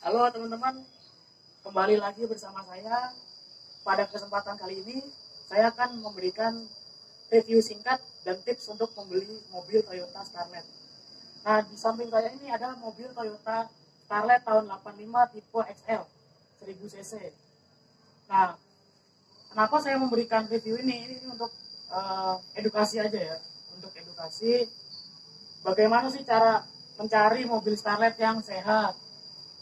Halo teman-teman, kembali lagi bersama saya. Pada kesempatan kali ini, saya akan memberikan review singkat dan tips untuk membeli mobil Toyota Starlet. Nah, di samping saya ini ada mobil Toyota Starlet tahun 85 tipe XL 1000 cc. Nah, kenapa saya memberikan review ini? Ini untuk edukasi aja ya, untuk edukasi bagaimana sih cara mencari mobil Starlet yang sehat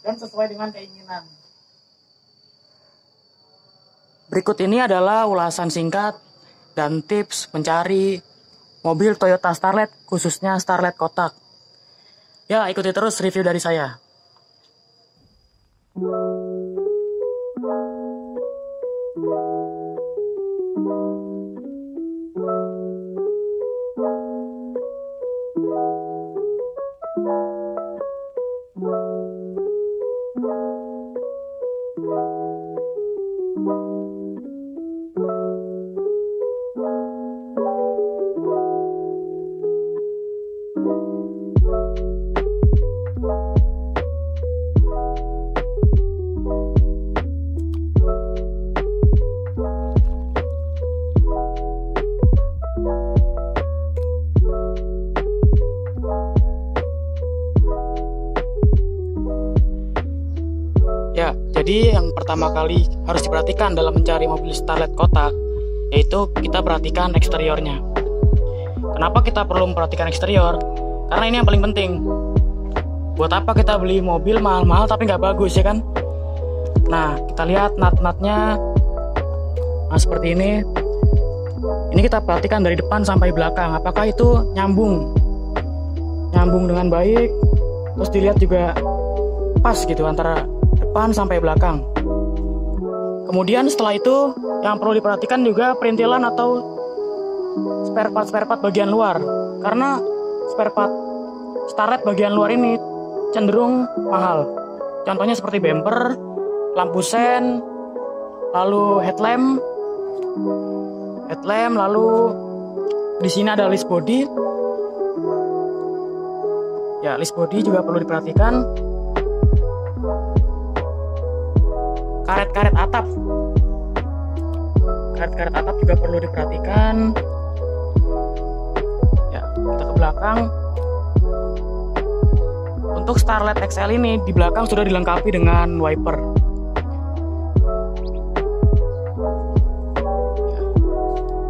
dan sesuai dengan keinginan. Berikut ini adalah ulasan singkat dan tips mencari mobil Toyota Starlet, khususnya Starlet kotak. Ya, ikuti terus review dari saya. Ya, jadi yang pertama kali harus diperhatikan dalam mencari mobil Starlet kotak, yaitu kita perhatikan eksteriornya. Kenapa kita perlu memperhatikan eksterior? Karena ini yang paling penting. Buat apa kita beli mobil mahal-mahal tapi nggak bagus, ya kan? Nah, kita lihat nut-nutnya. Nah, seperti ini. Ini kita perhatikan dari depan sampai belakang. Apakah itu nyambung? Nyambung dengan baik. Terus dilihat juga pas gitu antara depan sampai belakang. Kemudian setelah itu yang perlu diperhatikan juga perintilan atau spare part bagian luar, karena spare part Starlet bagian luar ini cenderung mahal. Contohnya seperti bumper, lampu sen, lalu headlamp, lalu di sini ada list body. Ya, list body juga perlu diperhatikan. Karet-karet atap juga perlu diperhatikan. Ya, kita ke belakang. Untuk Starlet XL ini di belakang sudah dilengkapi dengan wiper. Ya.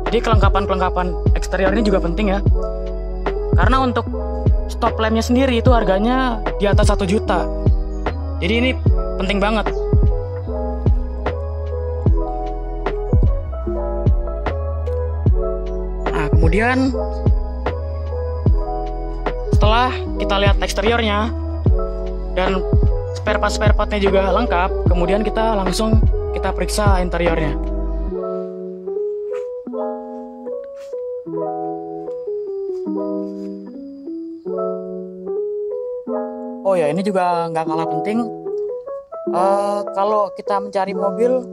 Jadi kelengkapan eksterior ini juga penting ya. Karena untuk stop lampnya sendiri itu harganya di atas 1 juta. Jadi ini penting banget. Kemudian setelah kita lihat eksteriornya dan spare partnya juga lengkap, kemudian kita langsung periksa interiornya. Oh ya, ini juga nggak kalah penting. Kalau kita mencari mobil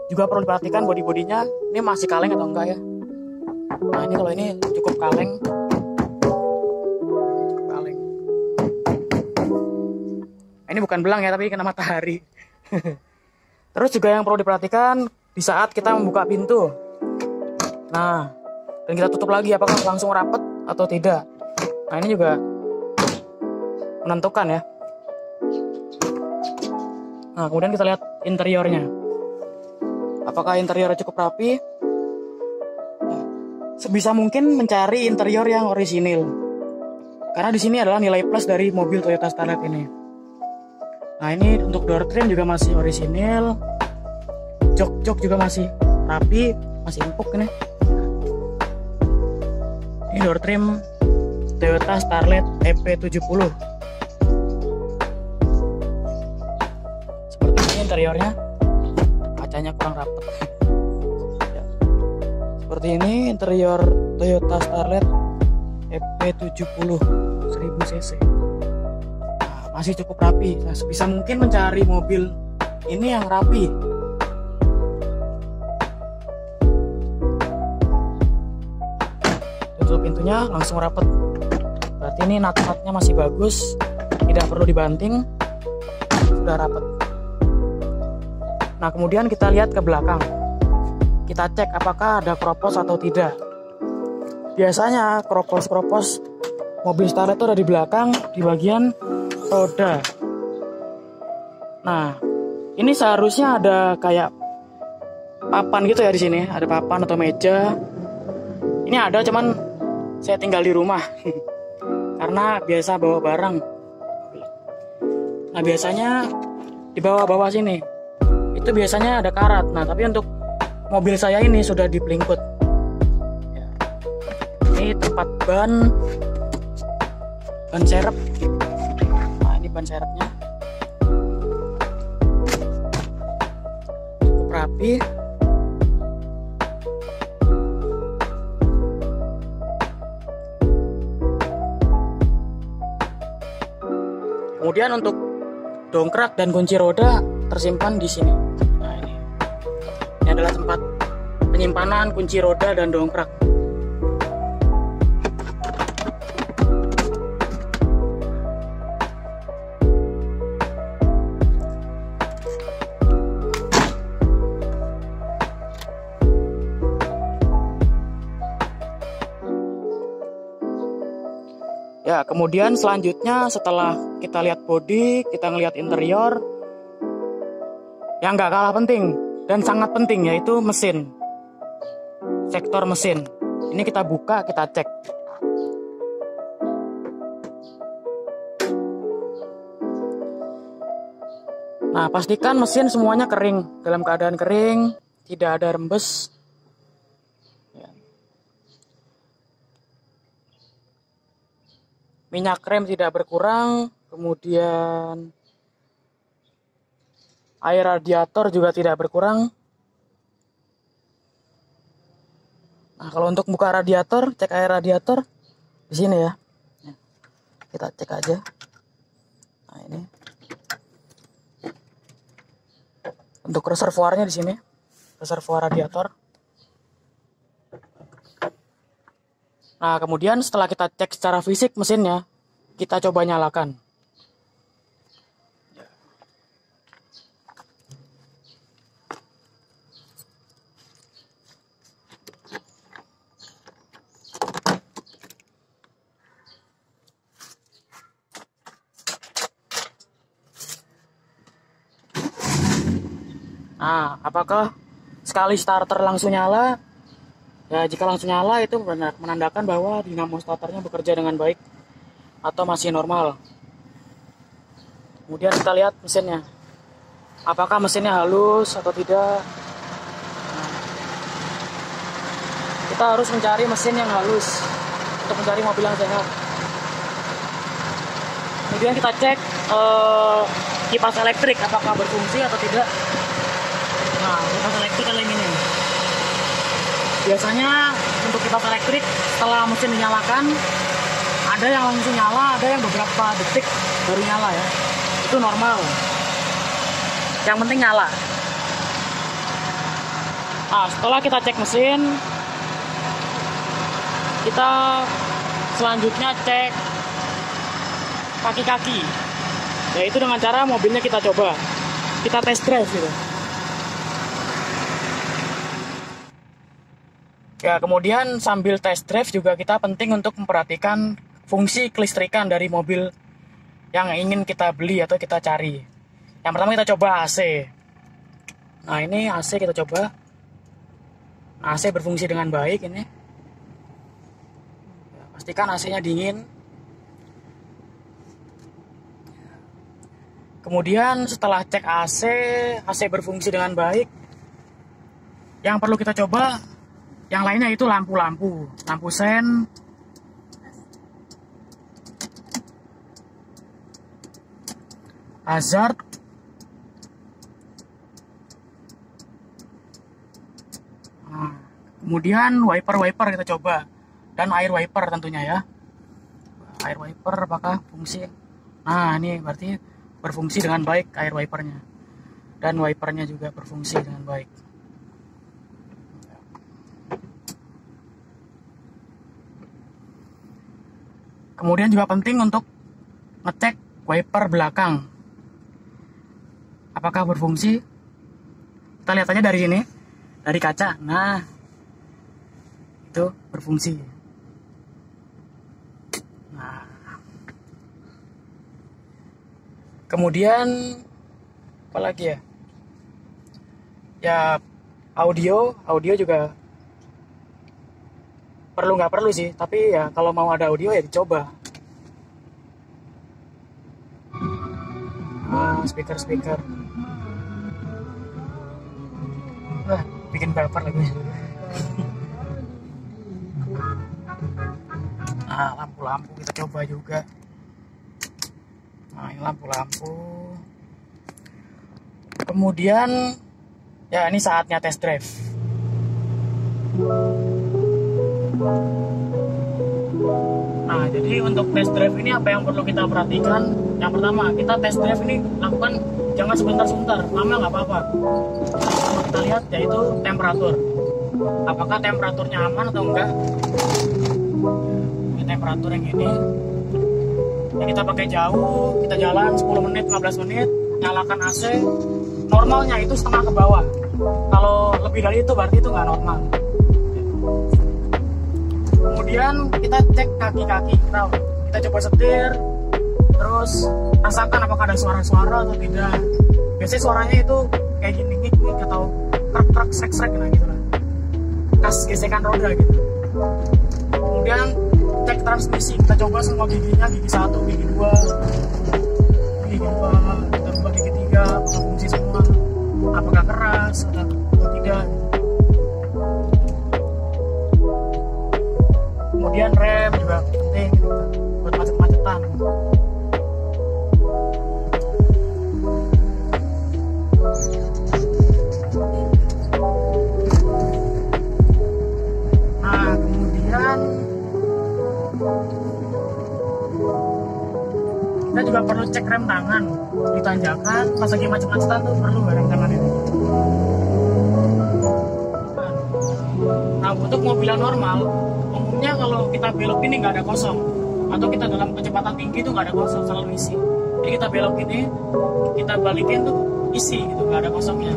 juga perlu diperhatikan bodinya, ini masih kaleng atau enggak ya. Nah, ini kalau ini cukup kaleng. Nah, ini bukan belang ya, tapi kena matahari. Terus juga yang perlu diperhatikan di saat kita membuka pintu. Nah, dan kita tutup lagi, apakah langsung rapet atau tidak. Nah, ini juga menentukan ya. Nah, kemudian kita lihat interiornya. Apakah interiornya cukup rapi? Sebisa mungkin mencari interior yang orisinil, karena di sini adalah nilai plus dari mobil Toyota Starlet ini. Nah, ini untuk door trim juga masih orisinil, jok juga masih rapi, masih empuk ini. Ini door trim Toyota Starlet EP70. Seperti ini interiornya, kacanya kurang rapat. Seperti ini interior Toyota Starlet EP70 1000 cc. Nah, masih cukup rapi. Nah, sebisa mungkin mencari mobil ini yang rapi. Tutup pintunya langsung rapet. Berarti ini nut-nutnya masih bagus, tidak perlu dibanting. sudah rapat. Nah, kemudian kita lihat ke belakang. Kita cek apakah ada kropos atau tidak. Biasanya kropos mobil Starlet itu ada di belakang, di bagian roda. Nah, ini seharusnya ada kayak papan gitu ya di sini. Ada papan atau meja. Ini ada, cuman saya tinggal di rumah karena biasa bawa barang. Nah, biasanya di bawah-bawah sini itu biasanya ada karat. Nah, tapi untuk mobil saya ini sudah dipelingkut. Ya. Ini tempat ban serep. Nah, ini ban serepnya cukup rapi. Kemudian untuk dongkrak dan kunci roda tersimpan di sini. Nah, ini adalah tempat penyimpanan kunci roda dan dongkrak. Ya, kemudian selanjutnya setelah kita lihat bodi, kita ngelihat interior, yang nggak kalah penting dan sangat penting yaitu mesin. Sektor mesin. Ini kita buka, kita cek. Nah, pastikan mesin semuanya kering, dalam keadaan kering, tidak ada rembes. Minyak rem tidak berkurang, kemudian air radiator juga tidak berkurang. Nah, kalau untuk buka radiator, cek air radiator di sini ya. Kita cek aja. Nah, ini. Untuk reservoirnya di sini, reservoir radiator. Nah, kemudian setelah kita cek secara fisik mesinnya, kita coba nyalakan. Nah, apakah sekali starter langsung nyala? Ya, jika langsung nyala itu menandakan bahwa dinamo starternya bekerja dengan baik atau masih normal. Kemudian kita lihat mesinnya. Apakah mesinnya halus atau tidak? Nah, kita harus mencari mesin yang halus untuk mencari mobil yang sehat. Kemudian kita cek kipas elektrik apakah berfungsi atau tidak. Nah, kipas elektrik adalah ini. Biasanya untuk kipas elektrik setelah mesin dinyalakan, ada yang langsung nyala, ada yang beberapa detik baru nyala ya. Itu normal. Yang penting nyala. Nah, setelah kita cek mesin, kita selanjutnya cek kaki-kaki. Yaitu dengan cara mobilnya kita coba. Kita test drive gitu. Ya, kemudian sambil test drive juga kita penting untuk memperhatikan fungsi kelistrikan dari mobil yang ingin kita beli atau kita cari. Yang pertama kita coba AC. Nah, ini AC kita coba. Nah, AC berfungsi dengan baik ini. Ya, pastikan AC-nya dingin. Kemudian setelah cek AC berfungsi dengan baik. Yang perlu kita coba yang lainnya itu lampu sen, hazard, nah, kemudian wiper kita coba, dan air wiper tentunya ya. Air wiper apakah fungsi? Nah, ini berarti berfungsi dengan baik air wipernya, dan wipernya juga berfungsi dengan baik. Kemudian juga penting untuk ngecek wiper belakang. apakah berfungsi. Kita lihat aja dari sini, dari kaca. Nah, itu berfungsi. Nah, kemudian apa lagi ya? Ya, audio juga perlu nggak perlu sih, tapi ya kalau mau ada audio ya dicoba. Speaker. Wah, bikin baper lagunya. Nah, lampu-lampu kita coba juga. Nah, ini lampu-lampu. Kemudian ya ini saatnya test drive. Nah, jadi untuk test drive ini apa yang perlu kita perhatikan? Yang pertama, kita test drive ini lakukan jangan sebentar-sebentar, lama nggak apa-apa. Yang kita lihat yaitu temperatur. Apakah temperaturnya aman atau enggak? Ini temperatur yang ini. Ya, kita pakai jauh, kita jalan 10 menit, 15 menit, nyalakan AC. Normalnya itu setengah ke bawah. Kalau lebih dari itu berarti itu nggak normal. Kemudian kita cek kaki-kaki kita coba setir, terus rasakan apakah ada suara-suara atau tidak. Biasanya suaranya itu kayak gini atau krek-krek srek-srek gitu lah, kas gesekan roda gitu. Kemudian cek transmisi, kita coba semua giginya, gigi 1, gigi 2, kita coba gigi 3, apakah fungsi semua, apakah keras atau tidak. Kemudian rem juga penting gitu, buat macet-macetan. Nah, kemudian kita juga perlu cek rem tangan di tanjakan. Pas lagi macet-macetan tuh perlu rem tangan ini. Nah, untuk mobil yang normal, umumnya kalau kita belok ini nggak ada kosong, atau kita dalam kecepatan tinggi itu nggak ada kosong, selalu isi. Jadi kita belok ini, kita balikin tuh isi gitu, nggak ada kosongnya.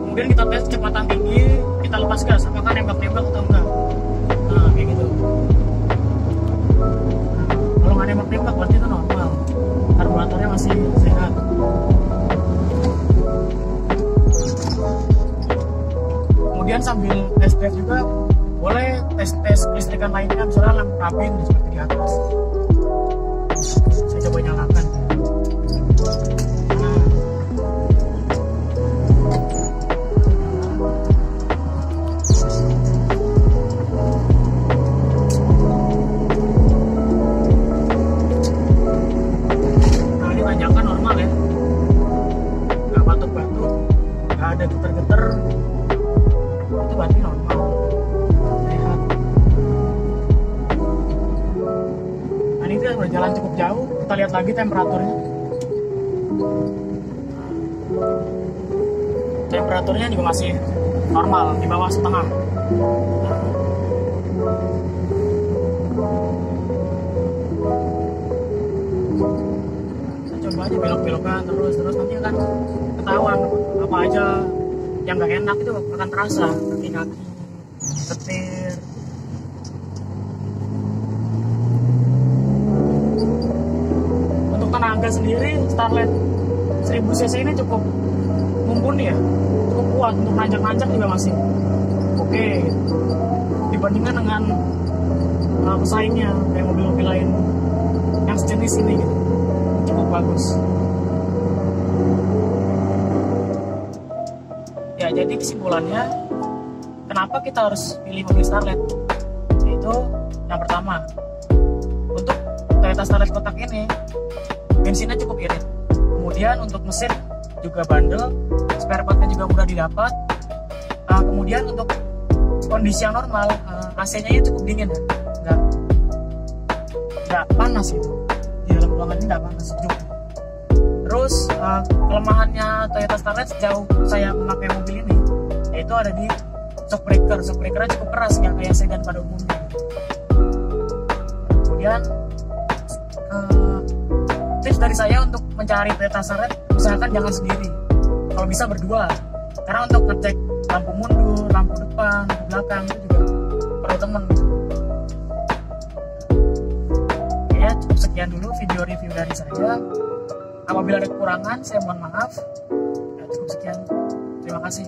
Kemudian kita tes kecepatan tinggi, kita lepas gas, apakah nembak-nembak atau enggak. Nah, kayak gitu. Nah, kalau nggak nembak-nembak berarti itu normal, karburatornya masih sehat. Kemudian sambil test drive juga boleh tes listrikan lainnya, misalnya lampu kabin seperti di atas. Saya coba nyalakan. Nah, ini tanjakan normal ya, nggak batuk-batuk, nggak ada geter-geter, itu berarti normal. Udah jalan cukup jauh, kita lihat lagi temperaturnya. Temperaturnya juga masih normal, di bawah setengah. Kita coba aja belok-belokan terus nanti akan ketahuan apa aja yang nggak enak itu akan terasa, kaki-kaki, setir. Tenaga sendiri Starlet 1000 cc ini cukup mumpuni ya, cukup kuat untuk nanjak-nanjak juga masih oke dibandingkan dengan pesaingnya kayak mobil-mobil lain yang sejenis ini gitu, cukup bagus ya. Jadi kesimpulannya, kenapa kita harus pilih mobil Starlet, yaitu yang pertama, untuk Toyota Starlet kotak ini bensinnya cukup irit. Kemudian untuk mesin juga bandel, spare partnya juga mudah didapat. Kemudian untuk kondisi yang normal, AC-nya cukup dingin ya, nggak panas gitu. Di dalam ruangan ini nggak panas, sejuk. Terus kelemahannya Toyota Starlet sejauh saya memakai mobil ini, yaitu ada di shock breaker. Shock breakernya cukup keras, nggak kayak sedan pada umumnya. Kemudian tips dari saya untuk mencari Toyota Starlet, usahakan jangan sendiri. kalau bisa berdua, karena untuk ngecek lampu mundur, lampu depan, lampu belakang itu juga perlu temen. Oke, cukup sekian dulu video review dari saya. Apabila ada kekurangan saya mohon maaf. Ya, cukup sekian, terima kasih.